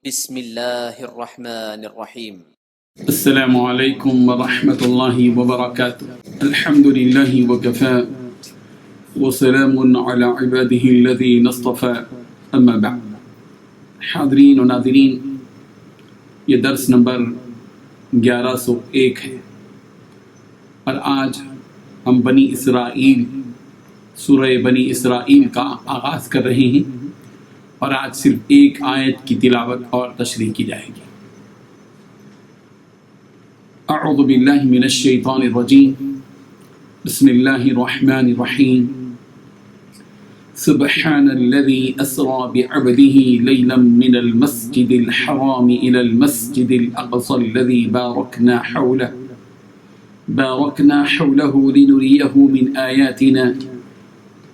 بسم اللہ الرحمن الرحیم۔ السلام علیکم ورحمۃ اللہ وبرکاتہ۔ الحمد للہ وکفی وسلام علی عبادہ الذین اصطفی، اما بعد۔ حاضرین و ناظرین، یہ درس نمبر 1101 ہے، اور آج ہم بنی اسرائیل، سورہ بنی اسرائیل کا آغاز کر رہے ہیں، اور آج صرف ایک آیت کی تلاوت اور تشریح کی جائے گی۔ اعوذ باللہ من الشیطان الرجیم، بسم اللہ الرحمن الرحیم۔ سبحان الذی اسری بعبدہ لیلا من المسجد الحرام الى المسجد الاقصى الذی بارکنا حولہ لنریہ من آیاتنا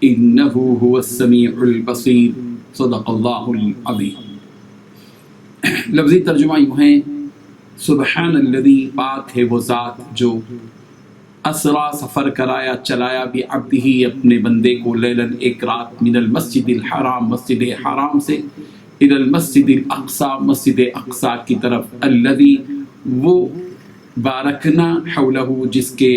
انہ هو السمیع البصیر۔ صدق اللہ العظیم۔ لفظی ترجمہ یوں ہے: سبحان الذی، پاک ہے وہ ذات جو اسرا سفر کرایا چلایا بعبدہ اپنے بندے کو، لیلاً ایک رات، من المسجد الحرام مسجد حرام سے، الی المسجد الاقصی مسجد اقصی کی طرف، الذی وہ، بارکنا حولہ جس کے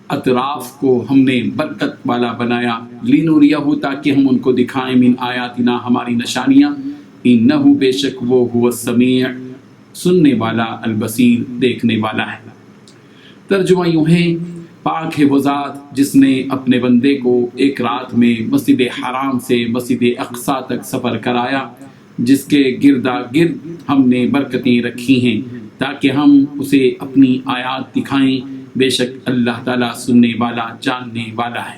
اطراف کو ہم نے برکت والا بنایا، لنریہ تاکہ ہم ان کو دکھائیں، من آیاتنا ہماری نشانیاں، انہ بے شک وہ، هو السمیع سننے والا، البصیر دیکھنے والا ہے۔ ترجمہ یوں ہے: پاک ہے وہ ذات جس نے اپنے بندے کو ایک رات میں مسجد حرام سے مسجد اقصی تک سفر کرایا، جس کے گردا گرد ہم نے برکتیں رکھی ہیں تاکہ ہم اسے اپنی آیات دکھائیں، بے شک اللہ تعالیٰ سننے والا جاننے والا ہے۔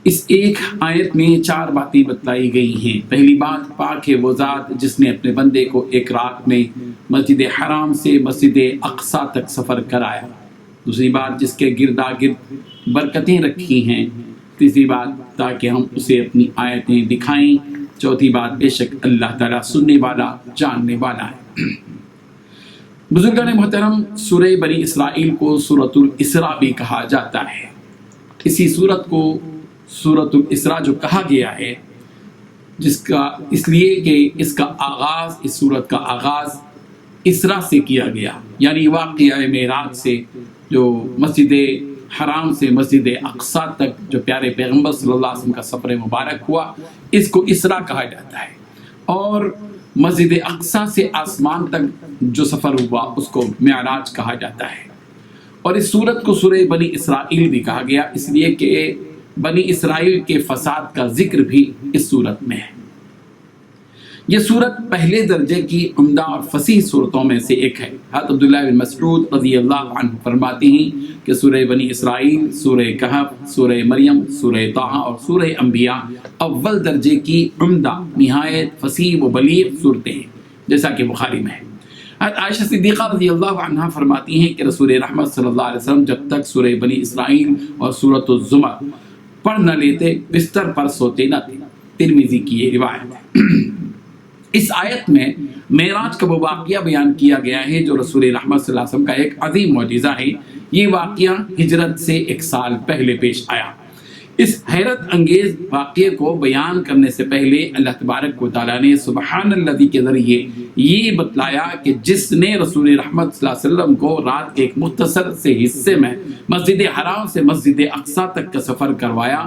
اس ایک آیت میں 4 باتیں بتلائی گئی ہیں۔ پہلی بات، پاک ہے وہ ذات جس نے اپنے بندے کو ایک رات میں مسجد حرام سے مسجد اقصی تک سفر کرایا۔ دوسری بات، جس کے گردا گرد برکتیں رکھی ہیں۔ تیسری بات، تاکہ ہم اسے اپنی آیتیں دکھائیں۔ چوتھی بات، بے شک اللہ تعالیٰ سننے والا جاننے والا ہے۔ بزرگان محترم، سورہ بنی اسرائیل کو سورۃ الاسراء بھی کہا جاتا ہے۔ اسی سورت کو سورۃ الاسراء جو کہا گیا ہے، جس کا اس لیے کہ اس کا آغاز، اس سورت کا آغاز اسراء سے کیا گیا، یعنی واقعہ معراج سے، جو مسجد حرام سے مسجد اقصی تک جو پیارے پیغمبر صلی اللہ علیہ وسلم کا سفر مبارک ہوا، اس کو اسراء کہا جاتا ہے۔ اور مسجد اقصی سے آسمان تک جو سفر ہوا، اس کو معراج کہا جاتا ہے۔ اور اس سورت کو سورہ بنی اسرائیل بھی کہا گیا، اس لیے کہ بنی اسرائیل کے فساد کا ذکر بھی اس سورت میں ہے۔ یہ سورت پہلے درجے کی عمدہ اور فصیح سورتوں میں سے ایک ہے۔ حضرت عبداللہ بن مسعود رضی اللہ عنہ فرماتے ہیں کہ سورہ بنی اسرائیل، سورہ کہف، سورہ مریم، سورہ طٰہٰ اور سورہ انبیاء اول درجے کی عمدہ، نہایت فصیح و بلیغ صورتیں ہیں، جیسا کہ بخاری میں ہے۔ حضرت عائشہ صدیقہ رضی اللہ عنہا فرماتی ہیں کہ رسول رحمت صلی اللہ علیہ وسلم جب تک سورہ بنی اسرائیل اور سورۃ الزمر پڑھ نہ لیتے، بستر پر سوتے نہ تھے۔ ترمذی کی یہ روایت ہے۔ اس آیت میں معراج کا وہ واقعہ بیان کیا گیا ہے جو رسول رحمت صلی اللہ علیہ وسلم کا ایک عظیم معجزہ ہے۔ یہ واقعہ ہجرت سے 1 سال پہلے پیش آیا۔ اس حیرت انگیز واقعے کو بیان کرنے سے پہلے اللہ تبارک و تعالیٰ نے سبحان الذی کے ذریعے یہ بتلایا کہ جس نے رسول رحمت صلی اللہ علیہ وسلم کو رات کے ایک مختصر سے حصے میں مسجد حرام سے مسجد اقصی تک کا سفر کروایا،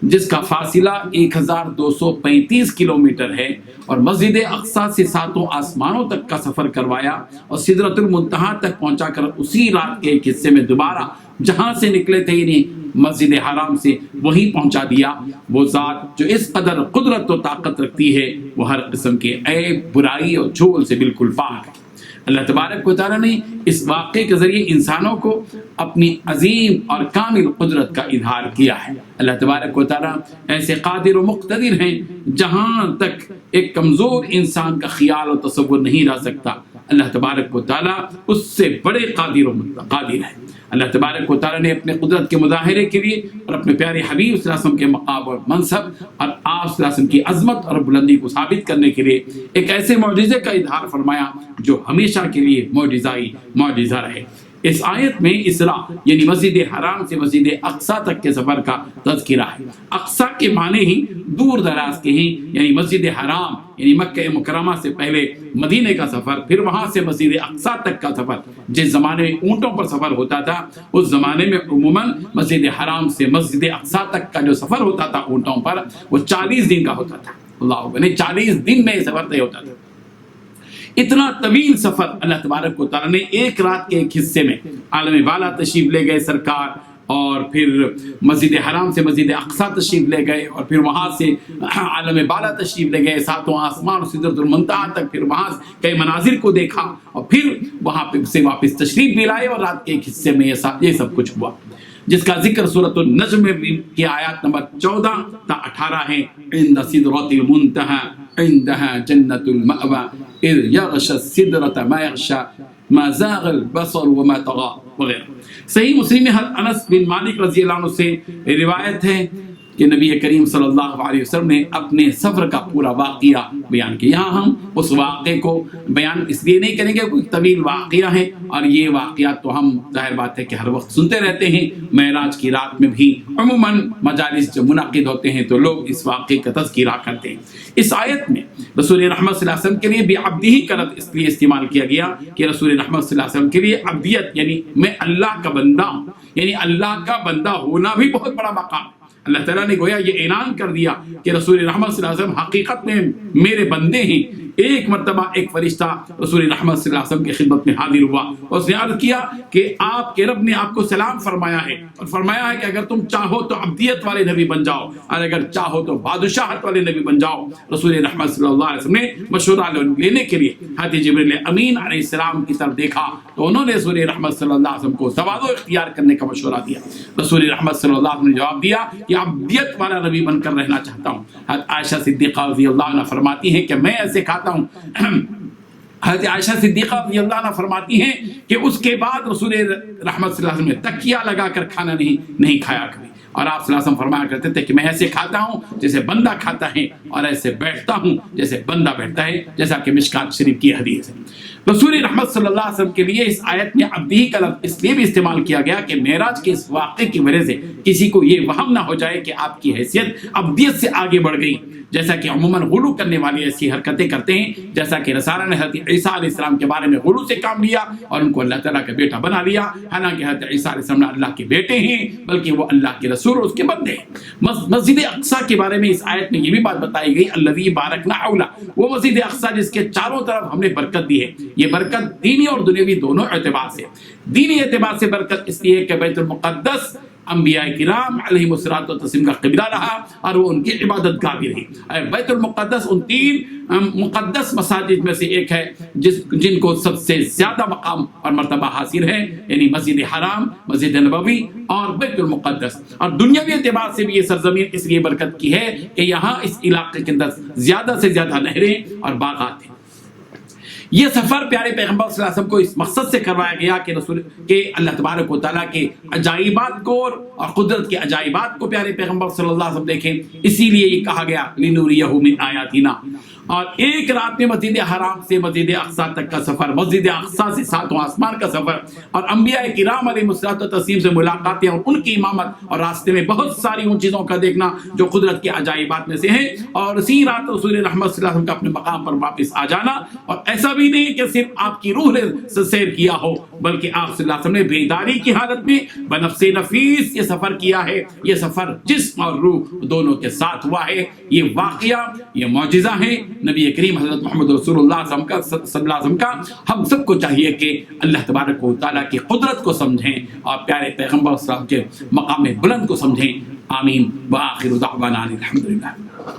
جس کا فاصلہ 1235 کلومیٹر ہے، اور مسجد اقصی سے 7 آسمانوں تک کا سفر کروایا، اور سدرۃ المنتہا تک پہنچا کر اسی رات کے ایک حصے میں دوبارہ جہاں سے نکلے تھے انہیں مسجد حرام سے وہیں پہنچا دیا۔ وہ ذات جو اس قدر قدرت و طاقت رکھتی ہے، وہ ہر قسم کے عیب، برائی اور جھول سے بالکل پاک ہے۔ اللہ تبارک و تعالیٰ نے اس واقعے کے ذریعے انسانوں کو اپنی عظیم اور کامل قدرت کا اظہار کیا ہے۔ اللہ تبارک و تعالیٰ ایسے قادر و مقتدر ہیں جہاں تک ایک کمزور انسان کا خیال و تصور نہیں رہ سکتا، اللہ تبارک و تعالیٰ اس سے بڑے قادر ہے۔ اللہ تبارک و تعالیٰ نے اپنے قدرت کے مظاہرے کے لیے اور اپنے پیارے حبیب صلی اللہ علیہ وسلم کے مقام اور منصب اور آپ صلی اللہ علیہ وسلم کی عظمت اور بلندی کو ثابت کرنے کے لیے ایک ایسے معجزے کا اظہار فرمایا جو ہمیشہ کے لیے معجزہ رہے۔ اس آیت میں اسرا یعنی مسجد حرام سے مسجد اقصی تک کے سفر کا تذکرہ ہے۔ اقصی کے معنی ہی دور دراز کے ہیں، یعنی مسجد حرام یعنی مکہ مکرمہ سے پہلے مدینے کا سفر، پھر وہاں سے مسجد اقصی تک کا سفر۔ جس زمانے میں اونٹوں پر سفر ہوتا تھا اس زمانے میں عموماً مسجد حرام سے مسجد اقصی تک کا جو سفر ہوتا تھا اونٹوں پر وہ 40 دن کا ہوتا تھا۔ اللہ یعنی 40 دن میں یہ سفر طے ہوتا تھا۔ اتنا طویل سفر اللہ تبارک و تعالیٰ نے ایک رات کے ایک حصے میں عالم بالا تشریف لے گئے سرکار، اور پھر مسجد حرام سے مسجد اقصی تشریف لے گئے، اور پھر وہاں سے عالم بالا تشریف لے گئے ساتواں آسمان سدرۃ المنتہا تک، پھر وہاں کئی مناظر کو دیکھا، اور پھر وہاں پہ سے واپس تشریف بھی لائے، اور رات کے ایک حصے میں یہ سب کچھ ہوا، جس کا ذکر سورۃ النجم کی آیات نمبر 14 تا 18 ہے۔ عند سدرۃ المنتہا عندها جنۃ المأوى اذ یغشی السدرۃ ما یغشی ما زاغ البصر وما طغى وغیرہ۔ صحیح مسلم میں حضرت انس بن مالک رضی اللہ عنہ سے روایت ہے کہ نبی کریم صلی اللہ علیہ وسلم نے اپنے سفر کا پورا واقعہ بیان کیا۔ یہاں ہم اس واقعے کو بیان اس لیے نہیں کریں گے کوئی طویل واقعہ ہے، اور یہ واقعات تو ہم ظاہر بات ہے کہ ہر وقت سنتے رہتے ہیں۔ معراج کی رات میں بھی عموماً مجالس جب منعقد ہوتے ہیں تو لوگ اس واقعے کا تذکرہ کرتے ہیں۔ اس آیت میں رسول رحمت صلی اللہ علیہ وسلم کے لیے بعبدہ کا لفظ اس لیے استعمال کیا گیا کہ رسول رحمت صلی اللہ علیہ وسلم کے لیے عبدیت یعنی میں اللہ کا بندہ ہوں، یعنی اللہ کا بندہ ہونا بھی بہت بڑا مقام ہے۔ اللہ تعالیٰ نے گویا یہ اعلان کر دیا کہ رسول رحمت صلی اللہ علیہ وسلم حقیقت میں میرے بندے ہیں۔ ایک مرتبہ ایک فرشتہ رسول رحمت صلی اللہ علیہ وسلم کی خدمت میں حاضر ہوا، اس نے عرض کیا کہ آپ کے رب نے آپ کو سلام فرمایا ہے، اور فرمایا ہے کہ اگر تم چاہو تو عبدیت والے نبی بن جاؤ، اور اگر چاہو تو بادشاہت والے نبی بن جاؤ۔ رسول رحمت صلی اللہ علیہ وسلم نے مشورہ لینے کے لیے حضرت جبریل امین علیہ السلام کی طرف دیکھا تو انہوں نے رسول رحمت صلی اللہ علیہ وسلم کو تواضع اختیار کرنے کا مشورہ دیا۔ رسول رحمت صلی اللہ علیہ وسلم نے جواب دیا کہ عبدیت والا نبی بن کر رہنا چاہتا ہوں۔ حضرت عائشہ صدیقہ رضی اللہ عنہ فرماتی ہیں کہ میں ایسے کھاتا ہوں۔ حضرت عائشہ صدیقہ رضی اللہ عنہ فرماتی ہیں کہ اس کے بعد رسول رحمت صلی اللہ علیہ وسلم نے تکیہ لگا کر کھانا نہیں کھایا کبھی، اور آپ صلی اللہ علیہ وسلم فرمایا کرتے تھے کہ میں ایسے کھاتا ہوں جیسے بندہ کھاتا ہے، اور ایسے بیٹھتا ہوں جیسے بندہ بیٹھتا ہے، جیسا کہ مشکات شریف کی حدیث ہے۔ رسول رحمت صلی اللہ علیہ وسلم کے لیے اس آیت میں عبدہ کا لفظ اس لیے بھی استعمال کیا گیا کہ معراج کے اس واقعے کی وجہ سے کسی کو یہ وہم نہ ہو جائے کہ آپ کی حیثیت عبدیت سے آگے بڑھ گئی، جیسا کہ عموماً غلو کرنے والے ایسی حرکتیں کرتے ہیں، جیسا کہ نصارہ نے حضرت عیسیٰ علیہ السلام کے بارے میں غلو سے کام لیا اور ان کو اللہ تعالیٰ کا بیٹا بنا لیا، حالانکہ حضرت عیسیٰ علیہ السلام اللہ کے بیٹے ہیں بلکہ وہ اللہ کے رسول اور اس کے بندے ہیں۔ مسجد اقصی کے بارے میں اس آیت میں یہ بھی بات بتائی گئی الذی بارکنا حولہ، وہ مسجد اقصی جس کے چاروں طرف ہم نے برکت دی ہے۔ یہ برکت دینی اور دنیاوی دونوں اعتبار سے، دینی اعتبار سے برکت اس لیے کہ بیت المقدس انبیاء کرام علیہم الصلوۃ والتسلیم کا قبلہ رہا اور وہ ان کی عبادت گاہ بھی رہی۔ بیت المقدس ان 3 مقدس مساجد میں سے ایک ہے جن کو سب سے زیادہ مقام اور مرتبہ حاصل ہے، یعنی مسجد حرام، مسجد نبوی اور بیت المقدس۔ اور دنیاوی اعتبار سے بھی یہ سرزمین اس لیے برکت کی ہے کہ یہاں اس علاقے کے اندر زیادہ سے زیادہ نہریں اور باغات ہیں۔ یہ سفر پیارے پیغمبر صلی اللہ علیہ وسلم کو اس مقصد سے کروایا گیا کہ اللہ تبارک و تعالیٰ کے عجائبات کو اور قدرت کے عجائبات کو پیارے پیغمبر صلی اللہ علیہ وسلم دیکھیں، اسی لیے یہ کہا گیا لِنُرِيَهُ مِنْ آیَاتِنَا۔ اور ایک رات میں مسجد حرام سے مسجد اقصی تک کا سفر، مسجد اقصی سے ساتواں آسمان کا سفر، اور انبیاء کرام علیہ الصلوۃ والتسلیم سے ملاقاتیں اور ان کی امامت، اور راستے میں بہت ساری ان چیزوں کا دیکھنا جو قدرت کے عجائبات میں سے ہیں، اور اسی رات رسول رحمت صلی اللہ علیہ وسلم کا اپنے مقام پر واپس آ جانا۔ اور ایسا بھی نہیں کہ صرف آپ کی روح نے سیر کیا ہو، بلکہ آپ صلی اللہ علیہ وسلم نے بیداری کی حالت میں بنفس نفیس یہ سفر کیا ہے۔ یہ سفر جسم اور روح دونوں کے ساتھ ہوا ہے۔ یہ واقعہ، یہ معجزہ ہے نبی کریم حضرت محمد رسول اللہ صلی اللہ علیہ وسلم کا۔ ہم سب کو چاہیے کہ اللہ تبارک و تعالیٰ کی قدرت کو سمجھیں اور پیارے پیغمبر صلی اللہ علیہ وسلم کے مقام بلند کو سمجھیں۔ آمین۔ وآخر دعوانا الحمدللہ۔